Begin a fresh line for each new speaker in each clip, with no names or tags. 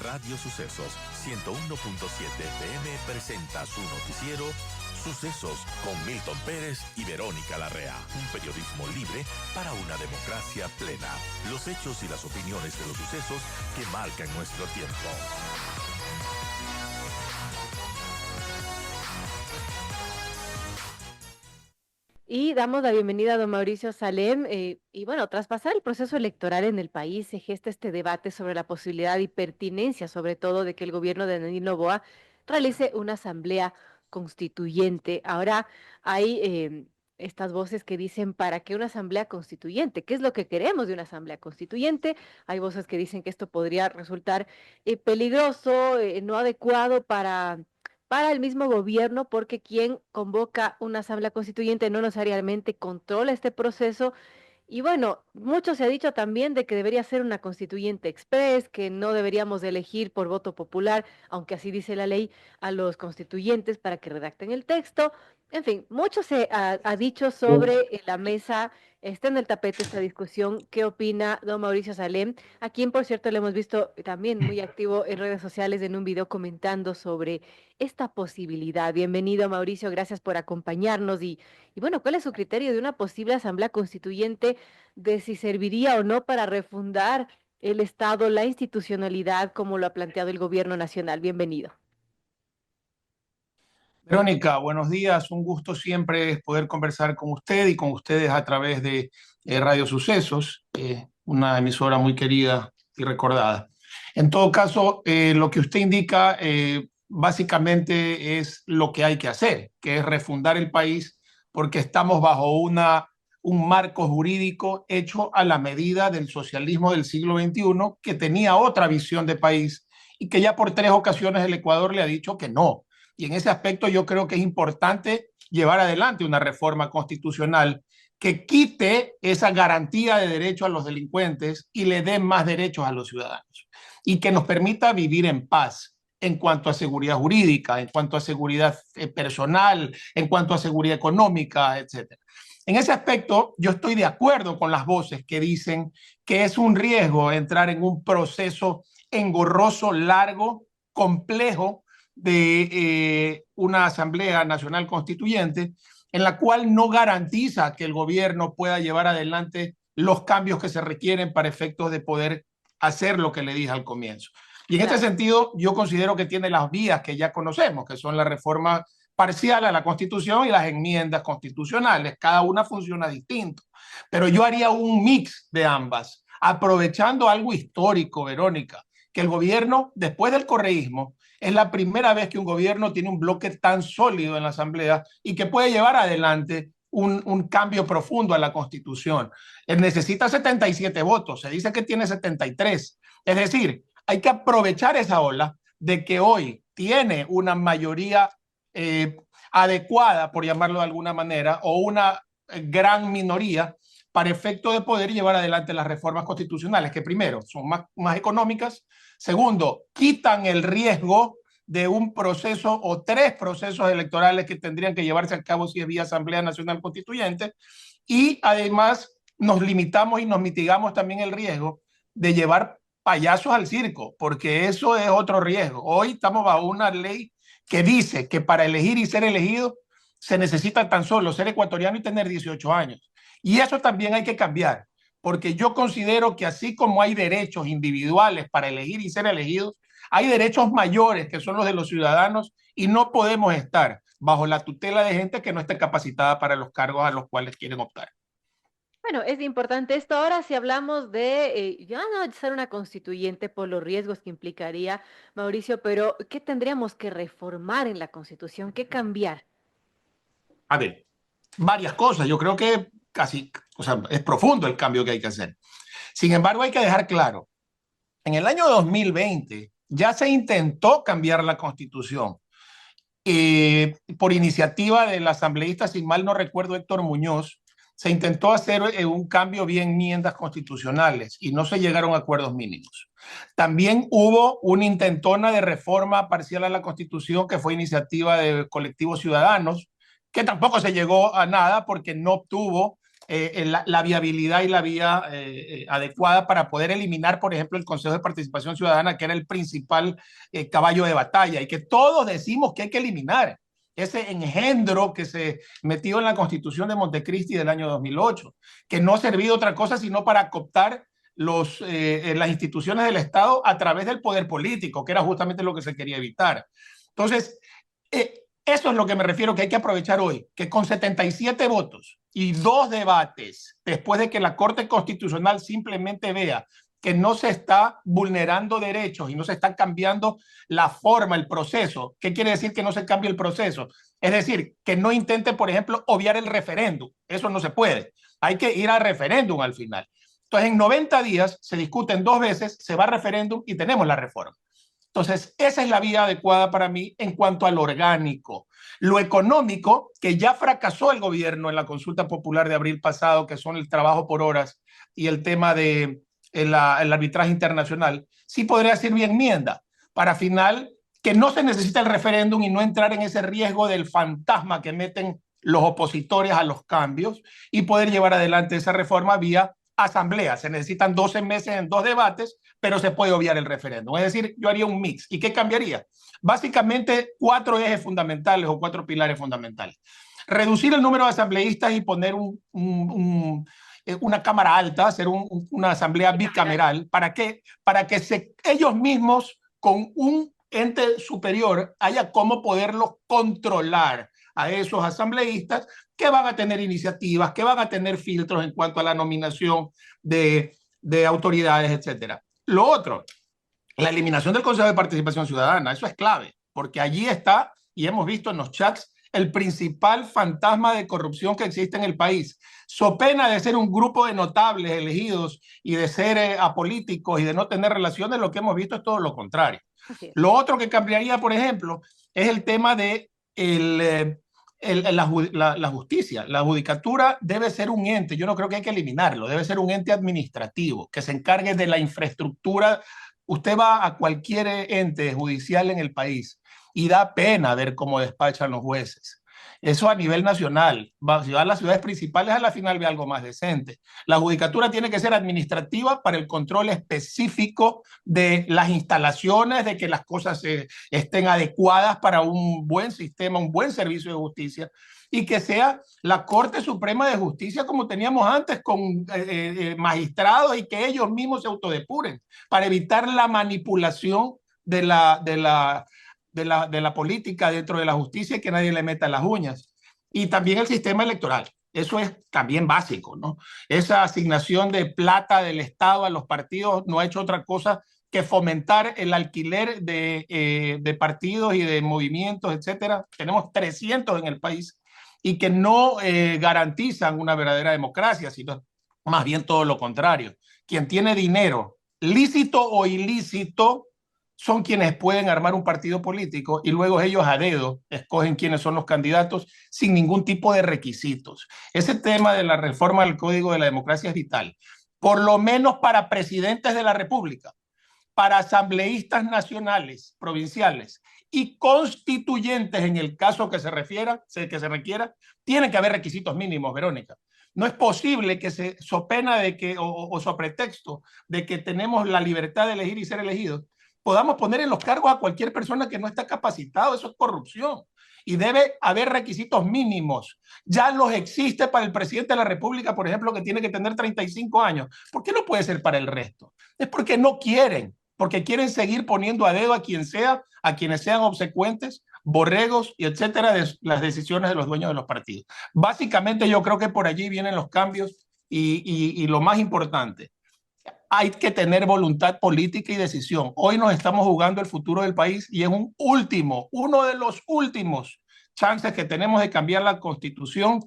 Radio Sucesos 101.7 FM presenta su noticiero Sucesos con Milton Pérez y Verónica Larrea. Un periodismo libre para una democracia plena. Los hechos y las opiniones de los sucesos que marcan nuestro tiempo.
Y damos la bienvenida a don Mauricio Salem. Y bueno, tras pasar el proceso electoral en el país, se gesta este debate sobre la posibilidad y pertinencia, sobre todo, de que el gobierno de Daniel Noboa realice una asamblea constituyente. Ahora hay estas voces que dicen, ¿para qué una asamblea constituyente? ¿Qué es lo que queremos de una asamblea constituyente? Hay voces que dicen que esto podría resultar peligroso, no adecuado para el mismo gobierno, porque quien convoca una asamblea constituyente no necesariamente controla este proceso. Y bueno, mucho se ha dicho también de que debería ser una constituyente express, que no deberíamos de elegir por voto popular, aunque así dice la ley, a los constituyentes para que redacten el texto. En fin, mucho se ha dicho sobre la mesa, está en el tapete esta discusión. ¿Qué opina don Mauricio Salem? A quien, por cierto, le hemos visto también muy activo en redes sociales en un video comentando sobre esta posibilidad. Bienvenido, Mauricio, gracias por acompañarnos. Y bueno, ¿cuál es su criterio de una posible asamblea constituyente, de si serviría o no para refundar el Estado, la institucionalidad, como lo ha planteado el gobierno nacional? Bienvenido.
Verónica, buenos días. Un gusto siempre poder conversar con usted y con ustedes a través de Radio Sucesos, una emisora muy querida y recordada. En todo caso, lo que usted indica básicamente es lo que hay que hacer, que es refundar el país, porque estamos bajo un marco jurídico hecho a la medida del socialismo del siglo XXI, que tenía otra visión de país y que ya por 3 ocasiones el Ecuador le ha dicho que no. Y en ese aspecto yo creo que es importante llevar adelante una reforma constitucional que quite esa garantía de derecho a los delincuentes y le dé más derechos a los ciudadanos y que nos permita vivir en paz en cuanto a seguridad jurídica, en cuanto a seguridad personal, en cuanto a seguridad económica, etc. En ese aspecto, yo estoy de acuerdo con las voces que dicen que es un riesgo entrar en un proceso engorroso, largo, complejo, de una Asamblea Nacional Constituyente en la cual no garantiza que el gobierno pueda llevar adelante los cambios que se requieren para efectos de poder hacer lo que le dije al comienzo. Y en este sentido, yo considero que tiene las vías que ya conocemos, que son la reforma parcial a la Constitución y las enmiendas constitucionales. Cada una funciona distinto. Pero yo haría un mix de ambas, aprovechando algo histórico, Verónica, que el gobierno, después del correísmo, es la primera vez que un gobierno tiene un bloque tan sólido en la Asamblea y que puede llevar adelante un cambio profundo a la Constitución. Él necesita 77 votos, se dice que tiene 73. Es decir, hay que aprovechar esa ola de que hoy tiene una mayoría adecuada, por llamarlo de alguna manera, o una gran minoría para efecto de poder llevar adelante las reformas constitucionales, que primero son más económicas, segundo, quitan el riesgo de un proceso o 3 procesos electorales que tendrían que llevarse a cabo si es vía Asamblea Nacional Constituyente, y además nos limitamos y nos mitigamos también el riesgo de llevar payasos al circo, porque eso es otro riesgo. Hoy estamos bajo una ley que dice que para elegir y ser elegido se necesita tan solo ser ecuatoriano y tener 18 años. Y eso también hay que cambiar, porque yo considero que así como hay derechos individuales para elegir y ser elegidos, hay derechos mayores que son los de los ciudadanos y no podemos estar bajo la tutela de gente que no esté capacitada para los cargos a los cuales quieren optar.
Bueno, es importante esto. Ahora, si hablamos de ya no ser una constituyente por los riesgos que implicaría, Mauricio, pero ¿qué tendríamos que reformar en la Constitución? ¿Qué cambiar?
A ver, varias cosas. Yo creo que casi, o sea, es profundo el cambio que hay que hacer. Sin embargo, hay que dejar claro, en el año 2020 ya se intentó cambiar la Constitución por iniciativa del asambleísta, si mal no recuerdo, Héctor Muñoz. Se intentó hacer un cambio vía enmiendas constitucionales y no se llegaron a acuerdos mínimos. También hubo una intentona de reforma parcial a la Constitución que fue iniciativa de colectivos ciudadanos, que tampoco se llegó a nada porque no obtuvo la viabilidad y la vía adecuada para poder eliminar, por ejemplo, el Consejo de Participación Ciudadana, que era el principal caballo de batalla y que todos decimos que hay que eliminar. Ese engendro que se metió en la Constitución de Montecristi del año 2008, que no ha servido otra cosa sino para cooptar las instituciones del Estado a través del poder político, que era justamente lo que se quería evitar. Entonces, eso es lo que me refiero que hay que aprovechar hoy, que con 77 votos y 2 debates, después de que la Corte Constitucional simplemente vea que no se está vulnerando derechos y no se está cambiando la forma, el proceso. ¿Qué quiere decir que no se cambie el proceso? Es decir, que no intente, por ejemplo, obviar el referéndum. Eso no se puede. Hay que ir al referéndum al final. Entonces, en 90 días se discuten 2 veces, se va a referéndum y tenemos la reforma. Entonces, esa es la vía adecuada para mí en cuanto al orgánico. Lo económico, que ya fracasó el gobierno en la consulta popular de abril pasado, que son el trabajo por horas y el tema de el arbitraje internacional, sí podría ser mi enmienda para final que no se necesita el referéndum y no entrar en ese riesgo del fantasma que meten los opositores a los cambios y poder llevar adelante esa reforma vía asamblea. Se necesitan 12 meses en 2 debates, pero se puede obviar el referéndum. Es decir, yo haría un mix. ¿Y qué cambiaría? Básicamente 4 ejes fundamentales o 4 pilares fundamentales. Reducir el número de asambleístas y poner una cámara alta, hacer una asamblea bicameral. ¿Para qué? Para que ellos mismos con un ente superior haya cómo poderlos controlar a esos asambleístas que van a tener iniciativas, que van a tener filtros en cuanto a la nominación de autoridades, etcétera. Lo otro, la eliminación del Consejo de Participación Ciudadana, eso es clave, porque allí está, y hemos visto en los chats, el principal fantasma de corrupción que existe en el país. So pena de ser un grupo de notables elegidos y de ser apolíticos y de no tener relaciones, lo que hemos visto es todo lo contrario. Lo otro que cambiaría, por ejemplo, es el tema de la justicia. La judicatura debe ser un ente, yo no creo que hay que eliminarlo, debe ser un ente administrativo que se encargue de la infraestructura. Usted va a cualquier ente judicial en el país y da pena ver cómo despachan los jueces. Eso a nivel nacional. Si va a las ciudades principales, a la final ve algo más decente. La judicatura tiene que ser administrativa para el control específico de las instalaciones, de que las cosas estén adecuadas para un buen sistema, un buen servicio de justicia, y que sea la Corte Suprema de Justicia como teníamos antes, con magistrados y que ellos mismos se autodepuren para evitar la manipulación de la política dentro de la justicia y que nadie le meta las uñas. Y también el sistema electoral. Eso es también básico, ¿no? Esa asignación de plata del Estado a los partidos no ha hecho otra cosa que fomentar el alquiler de partidos y de movimientos, etcétera. Tenemos 300 en el país y que no garantizan una verdadera democracia, sino más bien todo lo contrario. Quien tiene dinero, lícito o ilícito, son quienes pueden armar un partido político y luego ellos a dedo escogen quiénes son los candidatos sin ningún tipo de requisitos. Ese tema de la reforma del Código de la Democracia es vital, por lo menos para presidentes de la República, para asambleístas nacionales, provinciales y constituyentes en el caso que se requiera, tienen que haber requisitos mínimos, Verónica. No es posible que so pena de que, o so pretexto de que tenemos la libertad de elegir y ser elegidos, podamos poner en los cargos a cualquier persona que no está capacitado. Eso es corrupción. Y debe haber requisitos mínimos. Ya los existe para el presidente de la República, por ejemplo, que tiene que tener 35 años. ¿Por qué no puede ser para el resto? Es porque no quieren, porque quieren seguir poniendo a dedo a quien sea, a quienes sean obsecuentes, borregos y etcétera, de las decisiones de los dueños de los partidos. Básicamente yo creo que por allí vienen los cambios y lo más importante, hay que tener voluntad política y decisión. Hoy nos estamos jugando el futuro del país y es uno de los últimos chances que tenemos de cambiar la Constitución,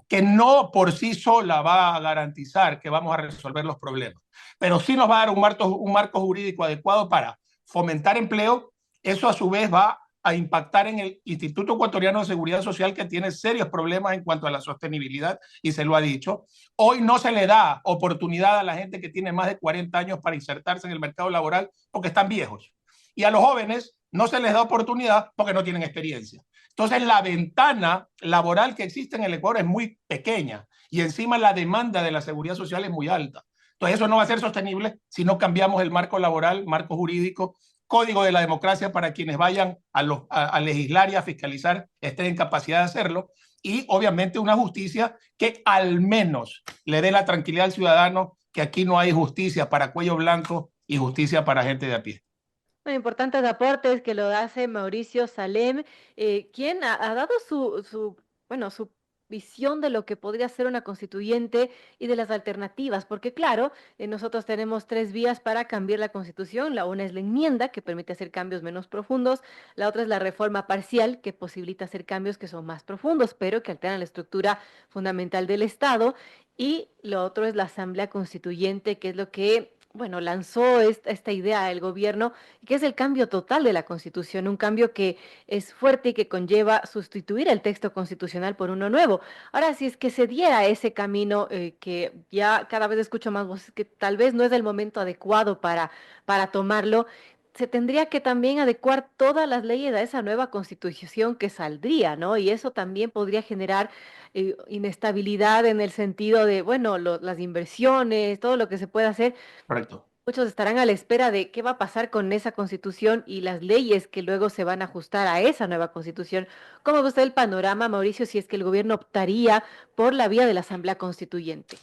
que no por sí sola va a garantizar que vamos a resolver los problemas, pero sí nos va a dar un marco jurídico adecuado para fomentar empleo. Eso a su vez va a impactar en el Instituto Ecuatoriano de Seguridad Social, que tiene serios problemas en cuanto a la sostenibilidad y se lo ha dicho. Hoy no se le da oportunidad a la gente que tiene más de 40 años para insertarse en el mercado laboral porque están viejos. Y a los jóvenes no se les da oportunidad porque no tienen experiencia. Entonces la ventana laboral que existe en el Ecuador es muy pequeña y encima la demanda de la seguridad social es muy alta. Entonces eso no va a ser sostenible si no cambiamos el marco laboral, marco jurídico, código de la democracia para quienes vayan a legislar y a fiscalizar estén en capacidad de hacerlo, y obviamente una justicia que al menos le dé la tranquilidad al ciudadano que aquí no hay justicia para cuello blanco y justicia para gente de a pie.
Bueno, importantes aportes que lo hace Mauricio Salem, quien ha dado bueno, su visión de lo que podría ser una constituyente y de las alternativas, porque claro, nosotros tenemos tres vías para cambiar la constitución. La una es la enmienda, que permite hacer cambios menos profundos. La otra es la reforma parcial, que posibilita hacer cambios que son más profundos, pero que alteran la estructura fundamental del Estado. Y lo otro es la asamblea constituyente, que es lo que, bueno, lanzó esta idea el gobierno, que es el cambio total de la Constitución, un cambio que es fuerte y que conlleva sustituir el texto constitucional por uno nuevo. Ahora, si es que se diera ese camino, que ya cada vez escucho más voces que tal vez no es el momento adecuado para tomarlo, se tendría que también adecuar todas las leyes a esa nueva constitución que saldría, ¿no? Y eso también podría generar inestabilidad en el sentido de, bueno, las inversiones, todo lo que se puede hacer.
Correcto.
Muchos estarán a la espera de qué va a pasar con esa constitución y las leyes que luego se van a ajustar a esa nueva constitución. ¿Cómo ve usted el panorama, Mauricio, si es que el gobierno optaría por la vía de la Asamblea Constituyente?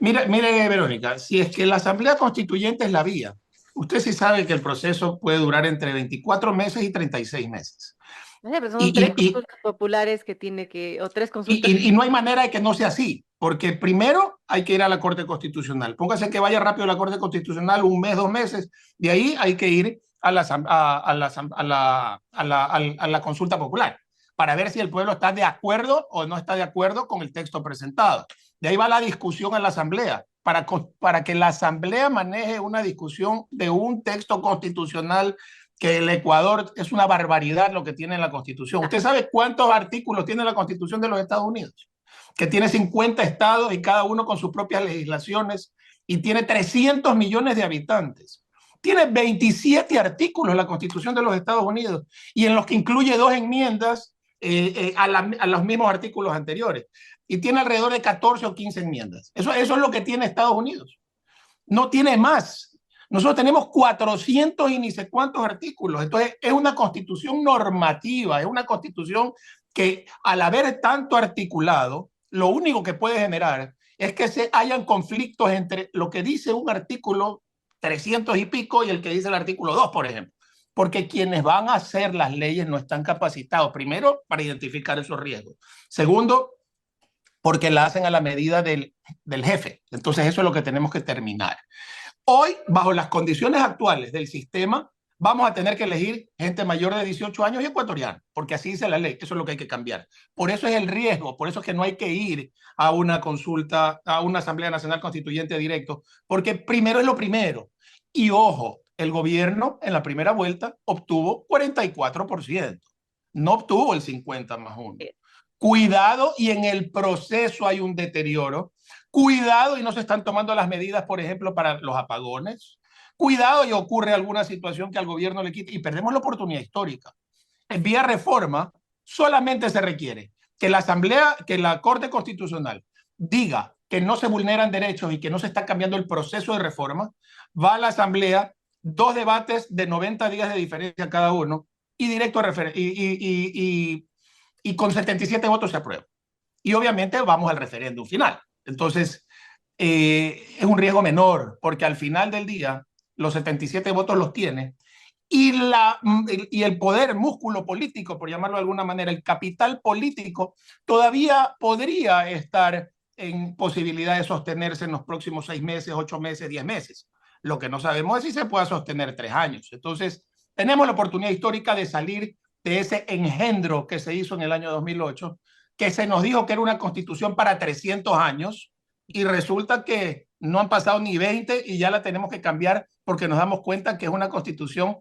Mire, Verónica, si es que la Asamblea Constituyente es la vía, usted sí sabe que el proceso puede durar entre 24 meses y 36 meses.
Pero son
Y,
tres
y, y,
consultas populares que tiene que, o tres consultas.
y no hay manera de que no sea así, porque primero hay que ir a la Corte Constitucional. Póngase que vaya rápido a la Corte Constitucional, un mes, 2 meses, de ahí hay que ir a la consulta popular para ver si el pueblo está de acuerdo o no está de acuerdo con el texto presentado. De ahí va la discusión en la Asamblea, para que la Asamblea maneje una discusión de un texto constitucional que el Ecuador es una barbaridad lo que tiene en la Constitución. ¿Usted sabe cuántos artículos tiene la Constitución de los Estados Unidos? Que tiene 50 estados y cada uno con sus propias legislaciones y tiene 300 millones de habitantes. Tiene 27 artículos la Constitución de los Estados Unidos y en los que incluye 2 enmiendas a los mismos artículos anteriores. Y tiene alrededor de 14 o 15 enmiendas. Eso es lo que tiene Estados Unidos. No tiene más. Nosotros tenemos 400 y ni sé cuántos artículos. Entonces, es una constitución normativa, es una constitución que al haber tanto articulado, lo único que puede generar es que se hayan conflictos entre lo que dice un artículo 300 y pico y el que dice el artículo 2, por ejemplo. Porque quienes van a hacer las leyes no están capacitados, primero, para identificar esos riesgos. Segundo, porque la hacen a la medida del jefe. Entonces, eso es lo que tenemos que terminar. Hoy, bajo las condiciones actuales del sistema, vamos a tener que elegir gente mayor de 18 años y ecuatorianos, porque así dice la ley. Eso es lo que hay que cambiar. Por eso es el riesgo, por eso es que no hay que ir a una consulta, a una Asamblea Nacional Constituyente directo, porque primero es lo primero. Y ojo, el gobierno en la primera vuelta obtuvo 44%, no obtuvo el 50 más 1. Cuidado, y en el proceso hay un deterioro. Cuidado y no se están tomando las medidas, por ejemplo, para los apagones. Cuidado y ocurre alguna situación que al gobierno le quite y perdemos la oportunidad histórica. En vía reforma solamente se requiere que la Asamblea, que la Corte Constitucional diga que no se vulneran derechos y que no se está cambiando el proceso de reforma. Va a la Asamblea, 2 debates de 90 días de diferencia cada uno y directo a referéndum. Y con 77 votos se aprueba. Y obviamente vamos al referéndum final. Entonces, es un riesgo menor, porque al final del día, los 77 votos los tiene, y el poder, músculo político, por llamarlo de alguna manera, el capital político, todavía podría estar en posibilidad de sostenerse en los próximos 6 meses, 8 meses, 10 meses. Lo que no sabemos es si se pueda sostener 3 años. Entonces, tenemos la oportunidad histórica de salir de ese engendro que se hizo en el año 2008, que se nos dijo que era una constitución para 300 años, y resulta que no han pasado ni 20 y ya la tenemos que cambiar porque nos damos cuenta que es una constitución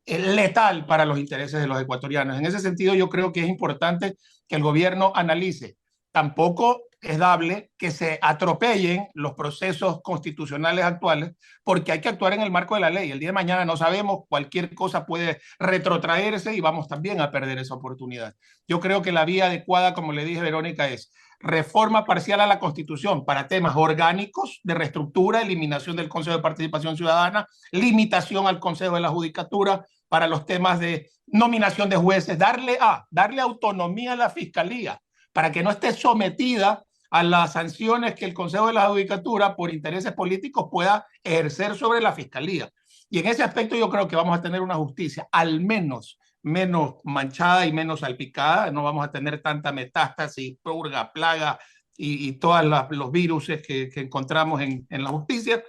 letal para los intereses de los ecuatorianos. En ese sentido, yo creo que es importante que el gobierno analice. Tampoco es dable que se atropellen los procesos constitucionales actuales, porque hay que actuar en el marco de la ley. El día de mañana no sabemos, cualquier cosa puede retrotraerse y vamos también a perder esa oportunidad. Yo creo que la vía adecuada, como le dije Verónica, es reforma parcial a la Constitución para temas orgánicos de reestructura, eliminación del Consejo de Participación Ciudadana, limitación al Consejo de la Judicatura para los temas de nominación de jueces, darle autonomía a la Fiscalía para que no esté sometida a las sanciones que el Consejo de la Judicatura por intereses políticos pueda ejercer sobre la Fiscalía. Y en ese aspecto yo creo que vamos a tener una justicia al menos manchada y menos salpicada, no vamos a tener tanta metástasis, purga, plaga y todos los virus que encontramos en la justicia.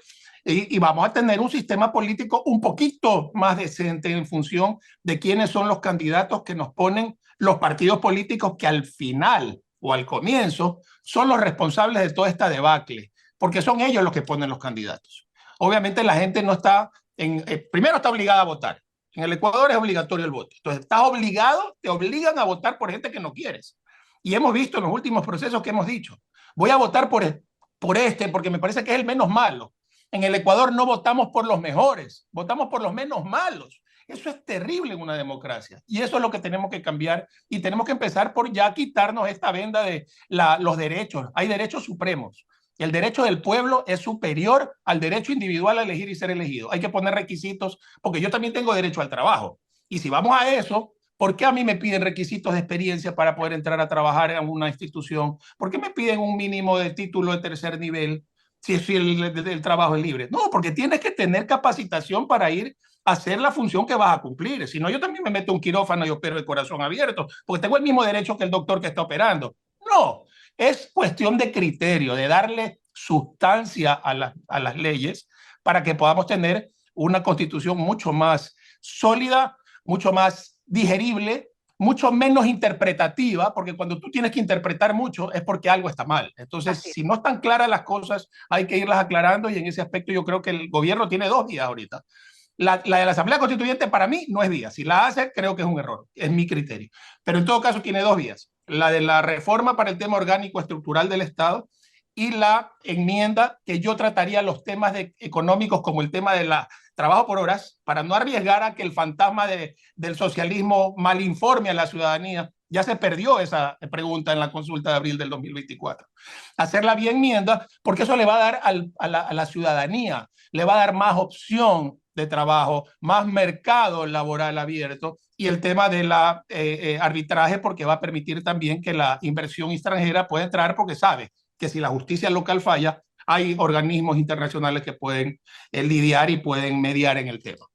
Y vamos a tener un sistema político un poquito más decente en función de quiénes son los candidatos que nos ponen los partidos políticos que al final o al comienzo son los responsables de toda esta debacle, porque son ellos los que ponen los candidatos. Obviamente la gente no está, primero está obligada a votar. En el Ecuador es obligatorio el voto. Entonces estás obligado, te obligan a votar por gente que no quieres. Y hemos visto en los últimos procesos que hemos dicho, voy a votar por este porque me parece que es el menos malo. En el Ecuador no votamos por los mejores, votamos por los menos malos. Eso es terrible en una democracia y eso es lo que tenemos que cambiar y tenemos que empezar por ya quitarnos esta venda de los derechos. Hay derechos supremos. El derecho del pueblo es superior al derecho individual a elegir y ser elegido. Hay que poner requisitos porque yo también tengo derecho al trabajo. Y si vamos a eso, ¿por qué a mí me piden requisitos de experiencia para poder entrar a trabajar en una institución? ¿Por qué me piden un mínimo de título de tercer nivel si el trabajo es libre? No, porque tienes que tener capacitación para ir hacer la función que vas a cumplir. Si no, yo también me meto en un quirófano y opero de corazón abierto, porque tengo el mismo derecho que el doctor que está operando. No, es cuestión de criterio, de darle sustancia a las leyes para que podamos tener una constitución mucho más sólida, mucho más digerible, mucho menos interpretativa, porque cuando tú tienes que interpretar mucho es porque algo está mal. Entonces, si no están claras las cosas, hay que irlas aclarando y en ese aspecto yo creo que el gobierno tiene 2 vías ahorita. La de la Asamblea Constituyente para mí no es vía. Si la hace, creo que es un error. Es mi criterio. Pero en todo caso tiene 2 vías. La de la reforma para el tema orgánico estructural del Estado y la enmienda que yo trataría los temas económicos como el tema de la trabajo por horas para no arriesgar a que el fantasma del socialismo malinforme a la ciudadanía. Ya se perdió esa pregunta en la consulta de abril del 2024. Hacer la vía enmienda porque eso le va a dar a la ciudadanía, le va a dar más opción de trabajo, más mercado laboral abierto y el tema de la arbitraje porque va a permitir también que la inversión extranjera pueda entrar porque sabe que si la justicia local falla, hay organismos internacionales que pueden lidiar y pueden mediar en el tema.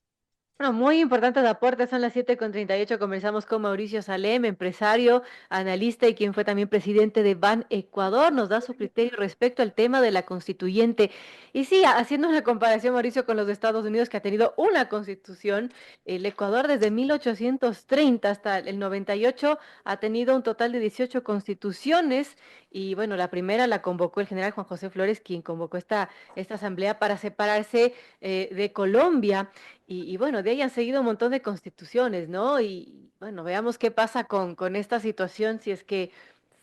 Bueno, muy importantes aportes, son las 7:38. Conversamos con Mauricio Salem, empresario, analista y quien fue también presidente de Ban Ecuador. Nos da su criterio respecto al tema de la constituyente. Y sí, haciendo una comparación, Mauricio, con los Estados Unidos, que ha tenido una constitución, el Ecuador desde 1830 hasta el 98 ha tenido un total de 18 constituciones. Y bueno, la primera la convocó el general Juan José Flores, quien convocó esta asamblea para separarse de Colombia. Y bueno, de ahí han seguido un montón de constituciones, ¿no? Y bueno, veamos qué pasa con esta situación, si es que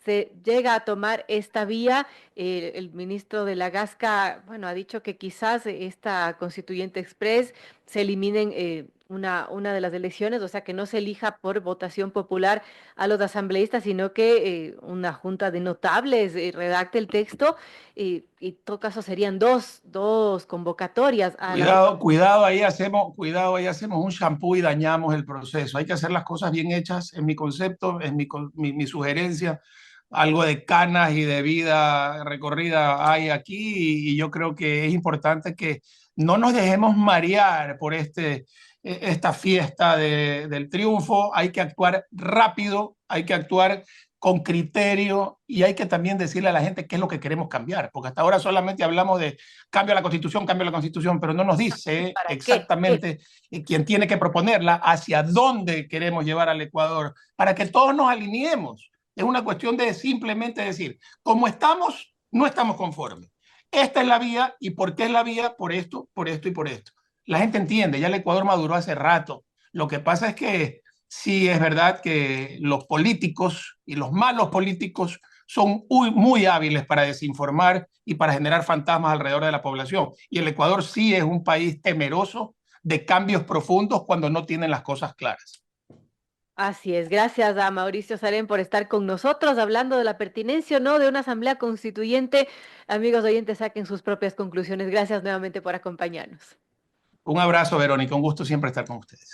se llega a tomar esta vía. El ministro de la Gasca, bueno, ha dicho que quizás esta constituyente express se eliminen una de las elecciones, o sea, que no se elija por votación popular a los asambleístas, sino que una junta de notables redacte el texto y en todo caso serían dos convocatorias a
Cuidado, ahí hacemos un shampoo y dañamos el proceso. Hay que hacer las cosas bien hechas, en mi concepto, es mi sugerencia. Algo de canas y de vida recorrida hay aquí y yo creo que es importante que no nos dejemos marear por esta fiesta del triunfo. Hay que actuar rápido, hay que actuar con criterio y hay que también decirle a la gente qué es lo que queremos cambiar, porque hasta ahora solamente hablamos de cambio a la Constitución, pero no nos dice exactamente quién tiene que proponerla, hacia dónde queremos llevar al Ecuador, para que todos nos alineemos. Es una cuestión de simplemente decir, como estamos, no estamos conformes. Esta es la vía, ¿y por qué es la vía? Por esto, por esto y por esto. La gente entiende, ya el Ecuador maduró hace rato. Lo que pasa es que sí es verdad que los políticos y los malos políticos son muy hábiles para desinformar y para generar fantasmas alrededor de la población. Y el Ecuador sí es un país temeroso de cambios profundos cuando no tienen las cosas claras.
Así es, gracias a Mauricio Sarén por estar con nosotros hablando de la pertinencia o no de una asamblea constituyente. Amigos oyentes, saquen sus propias conclusiones. Gracias nuevamente por acompañarnos.
Un abrazo, Verónica, un gusto siempre estar con ustedes.